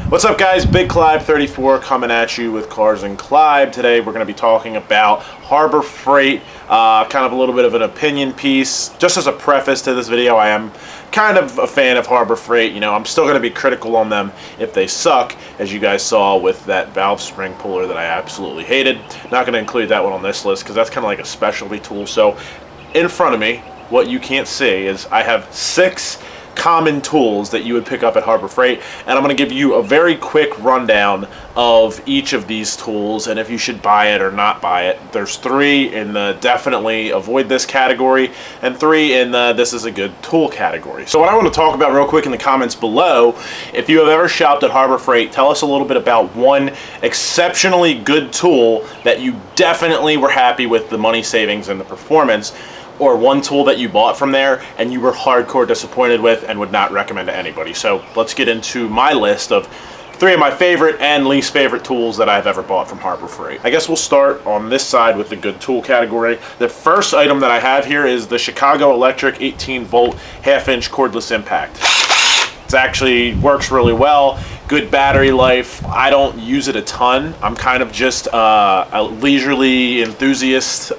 What's up, guys? Big Clyde 34 coming at you with Cars and Clyde. Today we're going to be talking about Harbor Freight, kind of a little bit of an opinion piece. Just as a preface to this video, I am kind of a fan of Harbor Freight. You know, I'm still going to be critical on them if they suck, as you guys saw with that valve spring puller that I absolutely hated. Not going to include that one on this list because that's kind of like a specialty tool. So in front of me, what you can't see is I have 6 common tools that you would pick up at Harbor Freight, and I'm going to give you a very quick rundown of each of these tools and if you should buy it or not buy it. There's 3 in the definitely avoid this category and 3 in the this is a good tool category. So what I want to talk about real quick in the comments below, if you have ever shopped at Harbor Freight, tell us a little bit about one exceptionally good tool that you definitely were happy with the money savings and the performance, or one tool that you bought from there and you were hardcore disappointed with and would not recommend to anybody. So let's get into my list of 3 of my favorite and least favorite tools that I've ever bought from Harbor Freight. I guess we'll start on this side with the good tool category. The first item that I have here is the Chicago Electric 18-volt half-inch cordless impact. It actually works really well. Good battery life. I don't use it a ton. I'm kind of just a leisurely enthusiast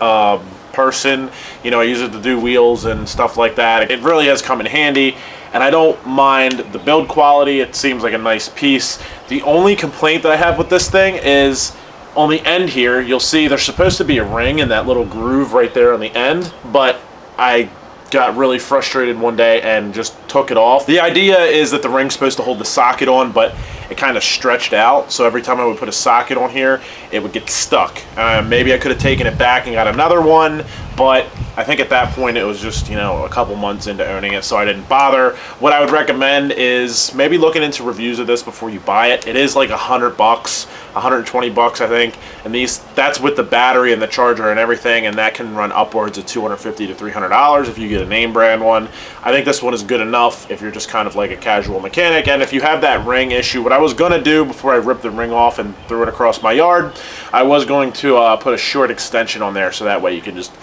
person. You know, I use it to do wheels and stuff like that. It really has come in handy, and I don't mind the build quality. It seems like a nice piece. The only complaint that I have with this thing is on the end here, you'll see there's supposed to be a ring in that little groove right there on the end, but I got really frustrated one day and just took it off. The idea is that the ring's supposed to hold the socket on, but it kind of stretched out, so every time I would put a socket on here, it would get stuck. Maybe I could have taken it back and got another one, but I think at that point it was just, you know, a couple months into owning it, so I didn't bother. What I would recommend is maybe looking into reviews of this before you buy it. It is like $100, $120 I think, and that's with the battery and the charger and everything, and that can run upwards of $250 to $300 if you get a name brand one. I think this one is good enough if you're just kind of like a casual mechanic, and if you have that ring issue, what I was going to do before I ripped the ring off and threw it across my yard, I was going to put a short extension on there, so that way you can just,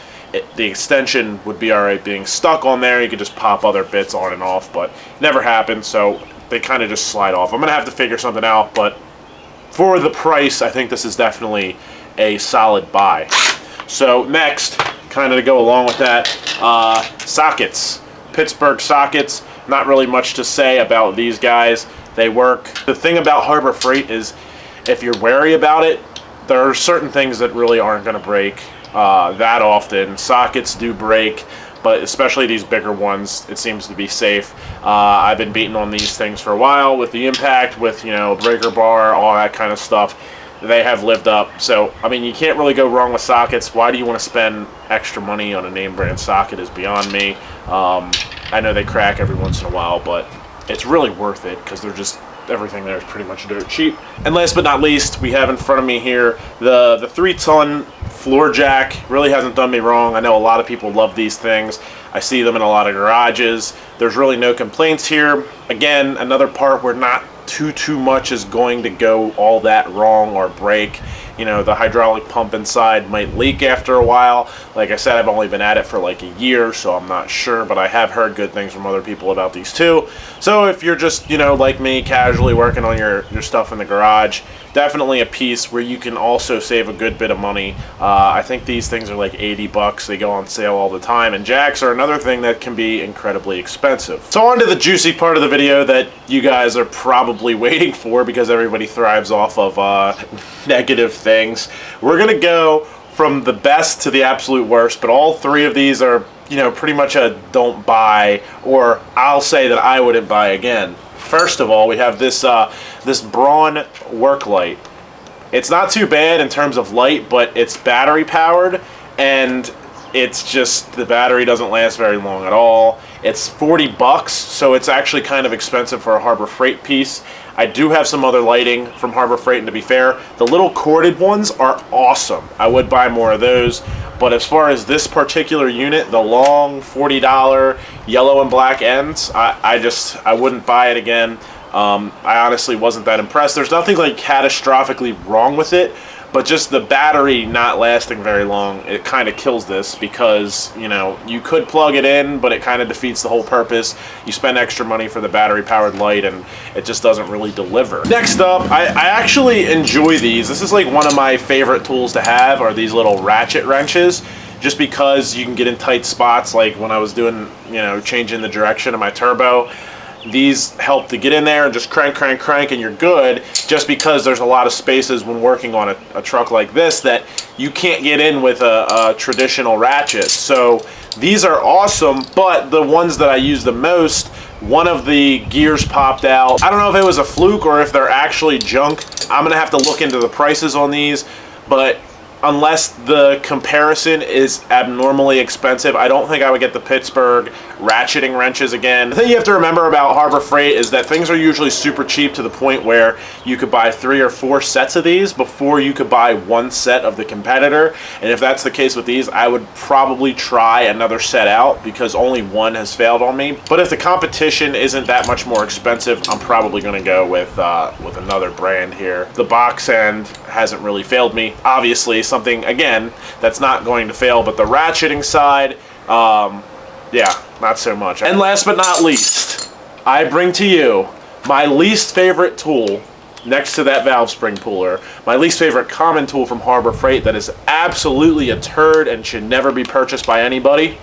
the extension would be alright being stuck on there. You could just pop other bits on and off, but never happened, so they kind of just slide off. I'm going to have to figure something out, but for the price, I think this is definitely a solid buy. So next, kind of to go along with that, sockets. Pittsburgh sockets. Not really much to say about these guys. They work. The thing about Harbor Freight is if you're wary about it, there are certain things that really aren't going to break that often. Sockets do break, but especially these bigger ones, it seems to be safe. I've been beating on these things for a while with the impact, with, you know, breaker bar, all that kind of stuff. They have lived up. So, I mean, you can't really go wrong with sockets. Why do you want to spend extra money on a name brand socket is beyond me. I know they crack every once in a while, but it's really worth it because they're just, everything there is pretty much dirt cheap. And last but not least, we have in front of me here the 3-ton floor jack. Really hasn't done me wrong. I know a lot of people love these things. I see them in a lot of garages. There's really no complaints here. Again, another part where not too much is going to go all that wrong or break. You know, the hydraulic pump inside might leak after a while. Like I said, I've only been at it for like a year, so I'm not sure, but I have heard good things from other people about these too. So if you're just, you know, like me, casually working on your stuff in the garage, definitely a piece where you can also save a good bit of money. I think these things are like $80. They go on sale all the time, and jacks are another thing that can be incredibly expensive. So on to the juicy part of the video that you guys are probably waiting for because everybody thrives off of negative things. We're gonna go from the best to the absolute worst, but all 3 of these are, you know, pretty much a don't buy, or I'll say that I wouldn't buy again. First of all, we have this this Braun work light. It's not too bad in terms of light, but it's battery powered, and it's just, the battery doesn't last very long at all. It's $40, so it's actually kind of expensive for a Harbor Freight piece. I do have some other lighting from Harbor Freight, and to be fair, the little corded ones are awesome. I would buy more of those, but as far as this particular unit, the long $40 yellow and black ends, I wouldn't buy it again. I honestly wasn't that impressed. There's nothing like catastrophically wrong with it, But just the battery not lasting very long, it kind of kills this, because, you know, you could plug it in, but it kind of defeats the whole purpose. You spend extra money for the battery powered light, and it just doesn't really deliver. Next up, I actually enjoy these. This is like one of my favorite tools to have, are these little ratchet wrenches, just because you can get in tight spots, like when I was doing, you know, changing the direction of my turbo. These help to get in there and just crank, crank, crank, and you're good, just because there's a lot of spaces when working on a truck like this that you can't get in with a traditional ratchet. So these are awesome, but the ones that I use the most, one of the gears popped out. I don't know if it was a fluke or if they're actually junk. I'm gonna have to look into the prices on these, but unless the comparison is abnormally expensive, I don't think I would get the Pittsburgh ratcheting wrenches again. The thing you have to remember about Harbor Freight is that things are usually super cheap, to the point where you could buy 3 or 4 sets of these before you could buy 1 set of the competitor. And if that's the case with these, I would probably try another set out, because only one has failed on me. But if the competition isn't that much more expensive, I'm probably going to go with another brand here. The box end hasn't really failed me. Obviously, something, again, that's not going to fail, but the ratcheting side, yeah, not so much. And last but not least, I bring to you my least favorite tool, next to that valve spring puller, my least favorite common tool from Harbor Freight that is absolutely a turd and should never be purchased by anybody.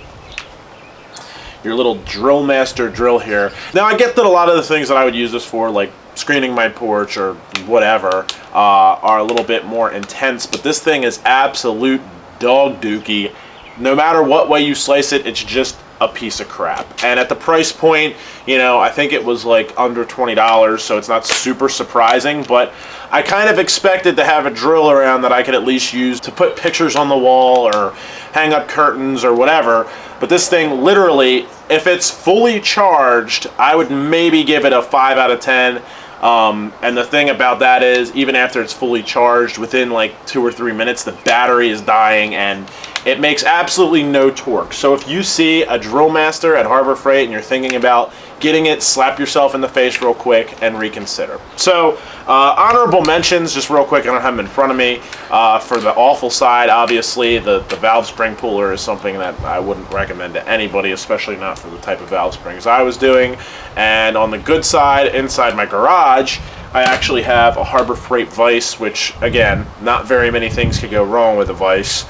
Your little Drill Master drill here. Now, I get that a lot of the things that I would use this for, like screening my porch or whatever, are a little bit more intense, but this thing is absolute dog dookie. No matter what way you slice it, it's just a piece of crap. And at the price point, you know, I think it was like under $20, so it's not super surprising, but I kind of expected to have a drill around that I could at least use to put pictures on the wall or hang up curtains or whatever. But this thing, literally, if it's fully charged, I would maybe give it a 5 out of 10. And the thing about that is, even after it's fully charged, within like 2 or 3 minutes, the battery is dying and it makes absolutely no torque. So if you see a Drill Master at Harbor Freight and you're thinking about getting it, slap yourself in the face real quick and reconsider. So honorable mentions, just real quick, I don't have them in front of me. For the awful side, obviously, the valve spring puller is something that I wouldn't recommend to anybody, especially not for the type of valve springs I was doing. And on the good side, inside my garage, I actually have a Harbor Freight vise, which, again, not very many things could go wrong with a vise.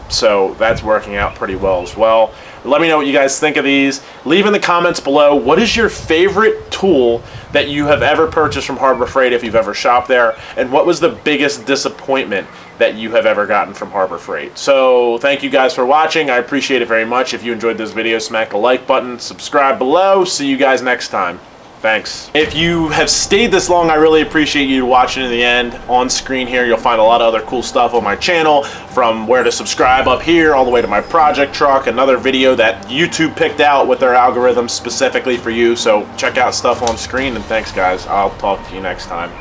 So that's working out pretty well as well. Let me know what you guys think of these. Leave in the comments below, what is your favorite tool that you have ever purchased from Harbor Freight if you've ever shopped there? And what was the biggest disappointment that you have ever gotten from Harbor Freight? So thank you guys for watching. I appreciate it very much. If you enjoyed this video, smack the like button, subscribe below. See you guys next time. Thanks. If you have stayed this long, I really appreciate you watching to the end. On screen here, you'll find a lot of other cool stuff on my channel, from where to subscribe up here, all the way to my project truck, another video that YouTube picked out with their algorithm specifically for you. So check out stuff on screen, and thanks guys. I'll talk to you next time.